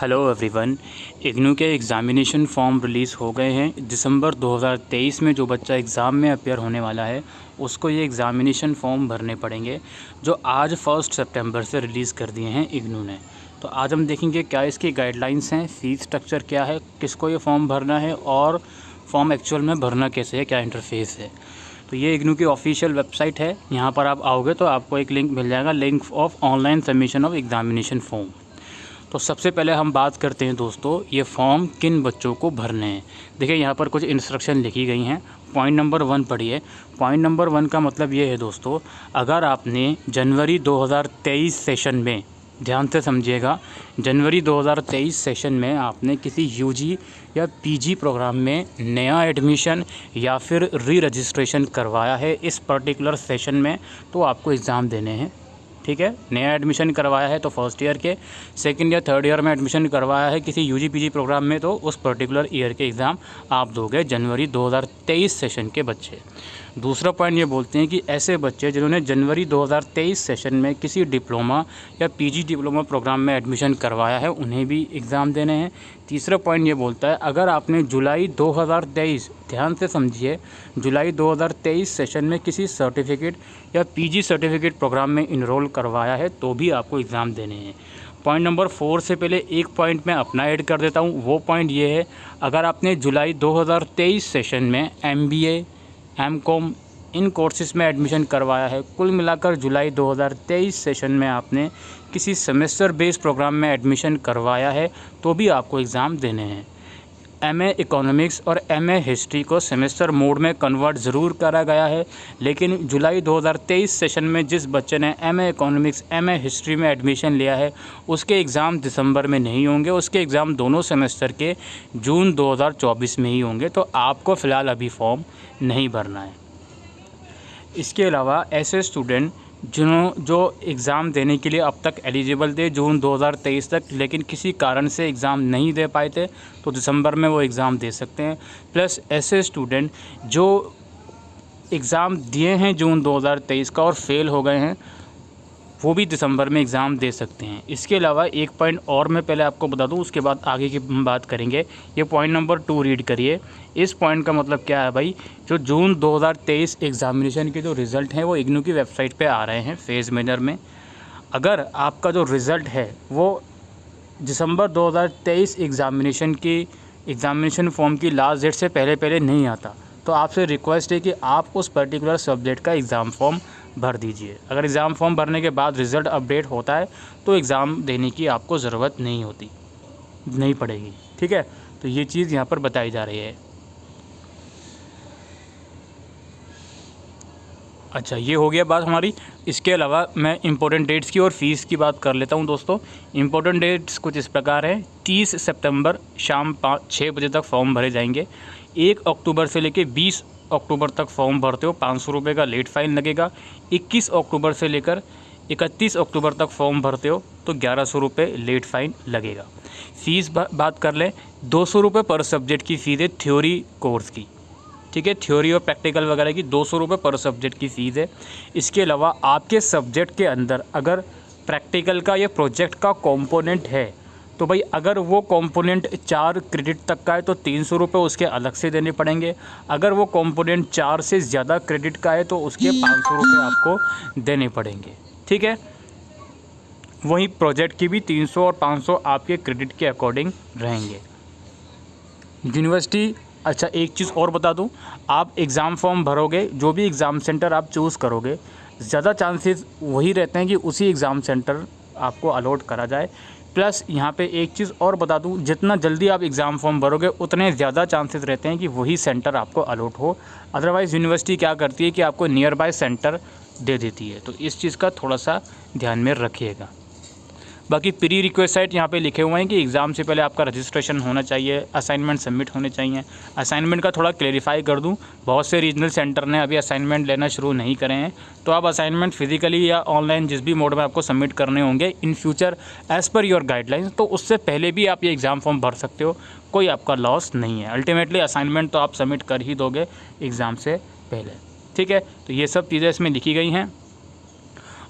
Hello everyone. IGNOU के examination form release हो गए हैं। दिसंबर 2023 में जो बच्चा एग्ज़ाम में अपेयर होने वाला है उसको ये एग्ज़ामिनेशन फॉर्म भरने पड़ेंगे, जो आज 1 सितंबर से रिलीज़ कर दिए हैं इग्नू ने। तो आज हम देखेंगे क्या इसकी गाइडलाइंस हैं, फ़ीस स्ट्रक्चर क्या है, किसको ये फॉर्म भरना है और फॉर्म एक्चुअल में भरना कैसे है, क्या इंटरफेस है। तो ये इग्नू की ऑफिशियल वेबसाइट है। यहाँ पर आप आओगे तो आपको एक लिंक मिल जाएगा, link of online submission of examination form. तो सबसे पहले हम बात करते हैं दोस्तों, ये फॉर्म किन बच्चों को भरने हैं। देखिए यहाँ पर कुछ इंस्ट्रक्शन लिखी गई हैं। पॉइंट नंबर 1 पढ़िए। पॉइंट नंबर 1 का मतलब ये है दोस्तों, अगर आपने जनवरी 2023 सेशन में, ध्यान से समझिएगा, जनवरी 2023 सेशन में आपने किसी यूजी या पीजी प्रोग्राम में नया एडमिशन या फिर री रजिस्ट्रेशन करवाया है इस पर्टिकुलर सेशन में, तो आपको एग्ज़ाम देने हैं। ठीक है, नया एडमिशन करवाया है तो फर्स्ट ईयर के, सेकंड या थर्ड ईयर में एडमिशन करवाया है किसी यूजी पीजी प्रोग्राम में, तो उस पर्टिकुलर ईयर के एग्ज़ाम आप दोगे जनवरी 2023 सेशन के बच्चे। दूसरा पॉइंट ये बोलते हैं कि ऐसे बच्चे जिन्होंने जनवरी 2023 सेशन में किसी डिप्लोमा या पीजी डिप्लोमा प्रोग्राम में एडमिशन करवाया है उन्हें भी एग्ज़ाम देने हैं। तीसरा पॉइंट ये बोलता है, अगर आपने जुलाई 2023, ध्यान से समझिए, जुलाई 2023 सेशन में किसी सर्टिफिकेट या पीजी सर्टिफिकेट प्रोग्राम में इनरोल करवाया है तो भी आपको एग्ज़ाम देने हैं। पॉइंट नंबर 4 से पहले एक पॉइंट मैं अपना ऐड कर देता हूँ। वो पॉइंट ये है, अगर आपने जुलाई 2023 सेशन में MBA, MCOM इन कोर्सेज़ में एडमिशन करवाया है, कुल मिलाकर जुलाई 2023 सेशन में आपने किसी सेमेस्टर बेस्ड प्रोग्राम में एडमिशन करवाया है तो भी आपको एग्ज़ाम देने हैं। MA इकोनॉमिक्स और MA हिस्ट्री को सेमेस्टर मोड में कन्वर्ट ज़रूर करा गया है, लेकिन जुलाई 2023 सेशन में जिस बच्चे ने MA इकोनॉमिक्स MA हिस्ट्री में एडमिशन लिया है उसके एग्ज़ाम दिसंबर में नहीं होंगे, उसके एग्ज़ाम दोनों सेमेस्टर के जून 2024 में ही होंगे। तो आपको फ़िलहाल अभी फॉर्म नहीं भरना है। इसके अलावा ऐसे स्टूडेंट जो एग्ज़ाम देने के लिए अब तक एलिजिबल थे जून 2023 तक, लेकिन किसी कारण से एग्ज़ाम नहीं दे पाए थे, तो दिसंबर में वो एग्ज़ाम दे सकते हैं। प्लस ऐसे स्टूडेंट जो एग्ज़ाम दिए हैं जून 2023 का और फेल हो गए हैं, वो भी दिसंबर में एग्ज़ाम दे सकते हैं। इसके अलावा एक पॉइंट और मैं पहले आपको बता दूं, उसके बाद आगे की हम बात करेंगे। ये पॉइंट नंबर 2 रीड करिए। इस पॉइंट का मतलब क्या है भाई, जो जून 2023 एग्ज़ामिनेशन के जो रिज़ल्ट हैं वो इग्नू की वेबसाइट पे आ रहे हैं फेज़ मैनर में। अगर आपका जो रिज़ल्ट है वो दिसंबर 2023 एग्ज़ामिनेशन फॉर्म की लास्ट डेट से पहले नहीं आता, तो आपसे रिक्वेस्ट है कि आप उस पर्टिकुलर सब्जेक्ट का एग्ज़ाम फॉर्म भर दीजिए। अगर एग्ज़ाम फॉर्म भरने के बाद रिज़ल्ट अपडेट होता है तो एग्ज़ाम देने की आपको ज़रूरत नहीं पड़ेगी। ठीक है, तो ये चीज़ यहाँ पर बताई जा रही है। अच्छा, ये हो गया बात हमारी। इसके अलावा मैं इंपॉर्टेंट डेट्स की और फ़ीस की बात कर लेता हूँ दोस्तों। इंपॉर्टेंट डेट्स कुछ इस प्रकार हैं। 30 सितंबर शाम 6 बजे तक फॉर्म भरे जाएंगे। 1 अक्टूबर से लेकर 20 अक्टूबर तक फॉर्म भरते हो 500 रुपये का लेट फ़ाइन लगेगा। 21 अक्टूबर से लेकर 31 अक्टूबर तक फॉर्म भरते हो तो 1100 रुपये लेट फ़ाइन लगेगा। फ़ीस बात कर लें, 200 रुपये पर सब्जेक्ट की फ़ीस है थ्योरी कोर्स की। ठीक है, थ्योरी और प्रैक्टिकल वगैरह की 200 रुपये पर सब्जेक्ट की फ़ीस है। इसके अलावा आपके सब्जेक्ट के अंदर अगर प्रैक्टिकल का या प्रोजेक्ट का कंपोनेंट है तो भाई, अगर वो कंपोनेंट 4 क्रेडिट तक का है तो 300 रुपये उसके अलग से देने पड़ेंगे। अगर वो कंपोनेंट 4 से ज़्यादा क्रेडिट का है तो उसके 500 रुपये आपको देने पड़ेंगे। ठीक है, वहीं प्रोजेक्ट की भी 300 और 500 आपके क्रेडिट के अकॉर्डिंग रहेंगे। यूनिवर्सिटी, अच्छा एक चीज़ और बता दूं, आप एग्ज़ाम फॉर्म भरोगे, जो भी एग्ज़ाम सेंटर आप चूज़ करोगे, ज़्यादा चांसेस वही रहते हैं कि उसी एग्ज़ाम सेंटर आपको अलॉट करा जाए। प्लस यहाँ पे एक चीज़ और बता दूं, जितना जल्दी आप एग्ज़ाम फॉर्म भरोगे उतने ज़्यादा चांसेस रहते हैं कि वही सेंटर आपको अलॉट हो। अदरवाइज़ यूनिवर्सिटी क्या करती है कि आपको नियर बाय सेंटर दे देती है, तो इस चीज़ का थोड़ा सा ध्यान में रखिएगा। बाकी प्री रिक्वेस्ट साइट यहाँ पे लिखे हुए हैं कि एग्ज़ाम से पहले आपका रजिस्ट्रेशन होना चाहिए, असाइनमेंट सबमिट होने चाहिए। असाइनमेंट का थोड़ा क्लेरिफाई कर दूँ, बहुत से रीजनल सेंटर ने अभी असाइनमेंट लेना शुरू नहीं करे हैं, तो आप असाइनमेंट फिजिकली या ऑनलाइन जिस भी मोड में आपको सबमिट करने होंगे in future as per your guidelines, तो उससे पहले भी आप ये एग्ज़ाम फॉर्म भर सकते हो, कोई आपका लॉस नहीं है। अल्टीमेटली असाइनमेंट तो आप सबमिट कर ही दोगे एग्ज़ाम से पहले। ठीक है, तो ये सब चीज़ें इसमें लिखी गई हैं।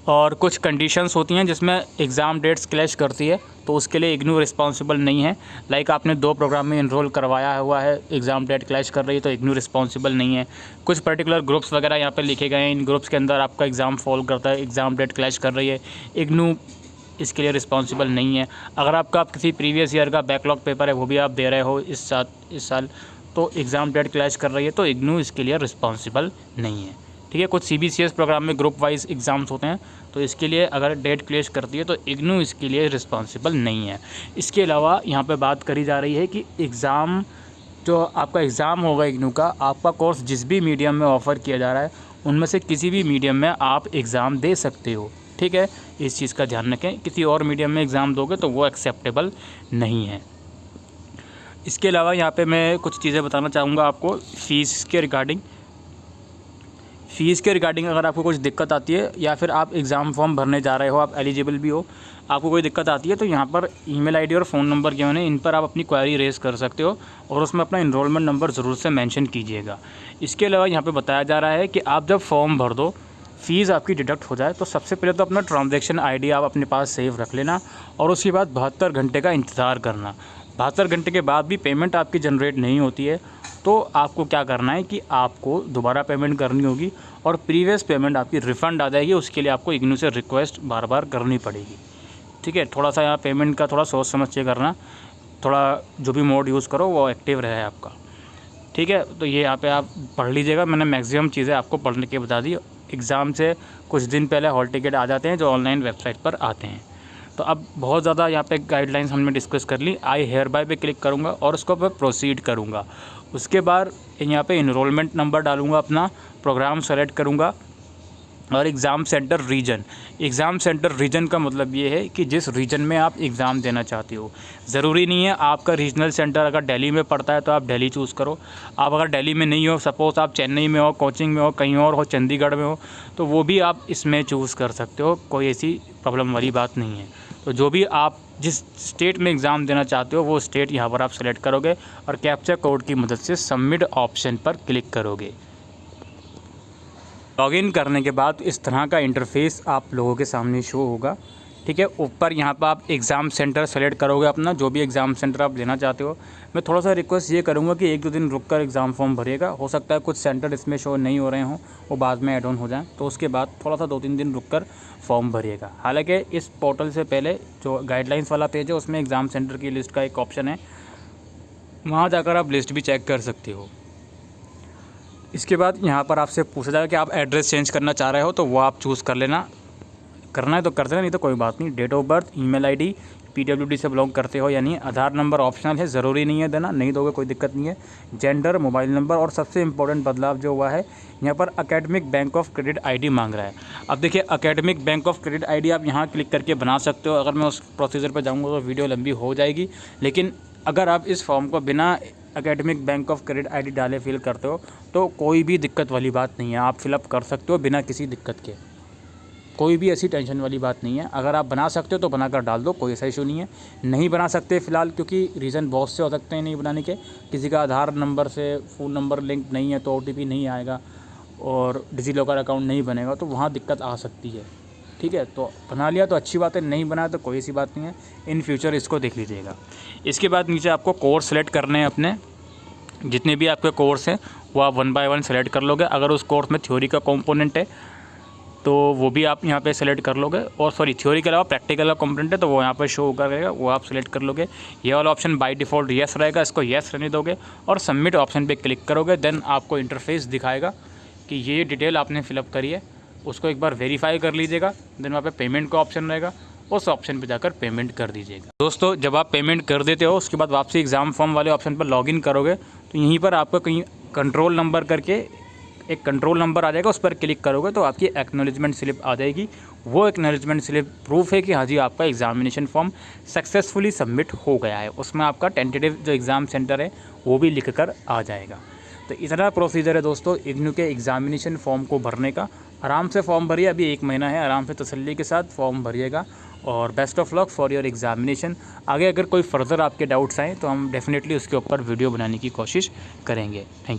और कुछ कंडीशंस होती हैं जिसमें एग्ज़ाम डेट्स क्लैश करती है, तो उसके लिए इग्नू रिस्पॉन्सिबल नहीं है। लाइक आपने 2 प्रोग्राम में इनरोल करवाया हुआ है, एग्ज़ाम डेट क्लैश कर रही है, तो इग्नू रिस्पॉन्सिबल नहीं है। कुछ पर्टिकुलर ग्रुप्स वगैरह यहाँ पे लिखे गए हैं, इन ग्रुप्स के अंदर आपका एग्ज़ाम फॉल करता है, एग्ज़ाम डेट क्लैश कर रही है, इग्नू इसके लिए रिस्पॉन्सिबल नहीं है। अगर आपका किसी प्रीवियस ईयर का बैकलॉग पेपर है वो भी आप दे रहे हो इस साल तो एग्ज़ाम डेट क्लैश कर रही है, तो इग्नू इसके लिए रिस्पॉन्सिबल नहीं है। ठीक है, कुछ CBCS प्रोग्राम में ग्रुप वाइज एग्ज़ाम्स होते हैं, तो इसके लिए अगर डेट क्लैश करती है तो इग्नू इसके लिए रिस्पॉन्सिबल नहीं है। इसके अलावा यहाँ पे बात करी जा रही है कि एग्ज़ाम जो आपका एग्ज़ाम होगा इग्नू का, आपका कोर्स जिस भी मीडियम में ऑफ़र किया जा रहा है उनमें से किसी भी मीडियम में आप एग्ज़ाम दे सकते हो। ठीक है, इस चीज़ का ध्यान रखें, किसी और मीडियम में एग्ज़ाम दोगे तो वो एक्सेप्टेबल नहीं है। इसके अलावा यहाँ पे मैं कुछ चीज़ें बताना चाहूँगा आपको फ़ीस के रिगार्डिंग अगर आपको कुछ दिक्कत आती है या फिर आप एग्ज़ाम फॉर्म भरने जा रहे हो, आप एलिजिबल भी हो, आपको कोई दिक्कत आती है तो यहाँ पर ईमेल आईडी और फ़ोन नंबर के हैं, इन पर आप अपनी क्वेरी रेज़ कर सकते हो और उसमें अपना इनरोलमेंट नंबर ज़रूर से मेंशन कीजिएगा। इसके अलावा यहाँ पे बताया जा रहा है कि आप जब फॉर्म भर दो, फ़ीस आपकी डिडक्ट हो जाए, तो सबसे पहले तो अपना ट्रांजैक्शन आईडी आप अपने पास सेव रख लेना और उसके बाद 72 घंटे का इंतज़ार करना। 72 घंटे के बाद भी पेमेंट आपकी जनरेट नहीं होती है तो आपको क्या करना है कि आपको दोबारा पेमेंट करनी होगी और प्रीवियस पेमेंट आपकी रिफ़ंड आ जाएगी। उसके लिए आपको इग्नू से रिक्वेस्ट बार बार करनी पड़ेगी। ठीक है, थोड़ा सा यहाँ पेमेंट का थोड़ा सोच समझ के करना, थोड़ा जो भी मोड यूज़ करो वो एक्टिव रहे आपका। ठीक है, तो ये यहाँ पे आप पढ़ लीजिएगा, मैंने मैक्सिमम चीज़ें आपको पढ़ने के बता दी। एग्ज़ाम से कुछ दिन पहले हॉल टिकट आ जाते हैं जो ऑनलाइन वेबसाइट पर आते हैं। तो अब बहुत ज़्यादा यहाँ पे गाइडलाइंस हमने डिस्कस कर ली। आई हेयर बाय पे क्लिक करूँगा और उसको मैं प्रोसीड करूँगा। उसके बाद यहाँ पे इनरोलमेंट नंबर डालूँगा, अपना प्रोग्राम सेलेक्ट करूँगा और एग्ज़ाम सेंटर रीजन का मतलब ये है कि जिस रीजन में आप एग्ज़ाम देना चाहते हो। ज़रूरी नहीं है आपका रीजनल सेंटर अगर दिल्ली में पड़ता है तो आप दिल्ली चूज़ करो। आप अगर दिल्ली में नहीं हो, सपोज़ आप चेन्नई में हो, कोचिंग में हो, कहीं और हो, चंडीगढ़ में हो, तो वो भी आप इसमें चूज़ कर सकते हो, कोई ऐसी प्रॉब्लम वाली बात नहीं है। तो जो भी आप जिस स्टेट में एग्ज़ाम देना चाहते हो वो स्टेट यहाँ पर आप सेलेक्ट करोगे और कैप्चा कोड की मदद से सबमिट ऑप्शन पर क्लिक करोगे। लॉगिन करने के बाद इस तरह का इंटरफेस आप लोगों के सामने शो होगा। ठीक है, ऊपर यहाँ पर आप एग्ज़ाम सेंटर सेलेक्ट करोगे, अपना जो भी एग्ज़ाम सेंटर आप लेना चाहते हो। मैं थोड़ा सा रिक्वेस्ट ये करूँगा कि 1-2 दिन रुक कर एग्ज़ाम फॉर्म भरिएगा। हो सकता है कुछ सेंटर इसमें शो नहीं हो रहे हों, वो बाद में ऐड ऑन हो जाएँ, तो उसके बाद थोड़ा सा 2-3 दिन रुक कर फॉर्म भरिएगा। हालाँकि इस पोर्टल से पहले जो गाइडलाइंस वाला पेज है उसमें एग्ज़ाम सेंटर की लिस्ट का एक ऑप्शन है, वहाँ जाकर आप लिस्ट भी चेक कर सकते हो। इसके बाद यहाँ पर आपसे पूछा जाएगा कि आप एड्रेस चेंज करना चाह रहे हो, तो वो आप चूज़ कर लेना। करना है तो कर देना, नहीं तो कोई बात नहीं। Date of birth, email ID, PWD से बिलोंग करते हो या नहीं। आधार नंबर ऑप्शनल है, ज़रूरी नहीं है देना, नहीं दोगे कोई दिक्कत नहीं है। जेंडर, मोबाइल नंबर और सबसे इंपॉर्टेंट बदलाव जो हुआ है यहाँ पर academic bank of credit ID मांग रहा है। अब देखिए, academic bank of credit ID आप यहाँ क्लिक करके बना सकते हो। अगर मैं उस प्रोसीजर पर जाऊँगा तो वीडियो लंबी हो जाएगी, लेकिन अगर आप इस फॉर्म को बिना academic bank of credit ID डाले फिल करते हो तो कोई भी दिक्कत वाली बात नहीं है, आप फिलअप कर सकते हो बिना किसी दिक्कत के। कोई भी ऐसी टेंशन वाली बात नहीं है। अगर आप बना सकते हो तो बनाकर डाल दो, कोई ऐसा इशू नहीं है। नहीं बना सकते फ़िलहाल, क्योंकि रीज़न बहुत से हो सकते हैं नहीं बनाने के। किसी का आधार नंबर से फ़ोन नंबर लिंक नहीं है तो OTP नहीं आएगा और डिजीलॉकर अकाउंट नहीं बनेगा, तो वहाँ दिक्कत आ सकती है। ठीक है, तो बना लिया तो अच्छी बात है, नहीं बनाया तो कोई ऐसी बात नहीं है। इन फ्यूचर इसको देख लीजिएगा। इसके बाद नीचे आपको कोर्स सेलेक्ट करने हैं, अपने जितने भी आपके कोर्स हैं वो आप 1 बाय 1 सेलेक्ट कर लोगे। अगर उस कोर्स में थ्योरी का कंपोनेंट है तो वो भी आप यहाँ पे सेलेक्ट कर लोगे, और सॉरी थ्योरी के अलावा प्रैक्टिकल का कंपोनेंट है तो वो यहाँ पे शो करेगा, वो आप सेलेक्ट कर लोगे। ये वाला ऑप्शन बाय डिफ़ॉल्ट येस रहेगा, इसको येस रहने दोगे और सबमिट ऑप्शन पे क्लिक करोगे। देन आपको इंटरफेस दिखाएगा कि ये डिटेल आपने फिलअप करी है, उसको एक बार वेरीफाई कर लीजिएगा। देन वहाँ पे पेमेंट का ऑप्शन रहेगा, उस ऑप्शन पे जाकर पेमेंट कर दीजिएगा। दोस्तों, जब आप पेमेंट कर देते हो उसके बाद वापसी एग्ज़ाम फॉर्म वाले ऑप्शन पर लॉगिन करोगे तो यहीं पर आपको कहीं कंट्रोल नंबर करके एक कंट्रोल नंबर आ जाएगा, उस पर क्लिक करोगे तो आपकी एक्नॉलेजमेंट स्लिप आ जाएगी। वो एक्नॉलेजमेंट स्लिप प्रूफ है कि हाँ जी आपका एग्जामिनेशन फॉर्म सक्सेसफुली सबमिट हो गया है। उसमें आपका टेंटेटिव जो एग्ज़ाम सेंटर है वो भी लिख कर आ जाएगा। तो इतना प्रोसीजर है दोस्तों इग्नू के एग्ज़ामिनेशन फॉर्म को भरने का। आराम से फॉर्म भरिए, अभी 1 महीना है, आराम से तसल्ली के साथ फॉर्म भरिएगा और best of luck for your examination. आगे अगर कोई फर्दर आपके डाउट्स आएँ तो हम डेफिनेटली उसके ऊपर वीडियो बनाने की कोशिश करेंगे। Thank you.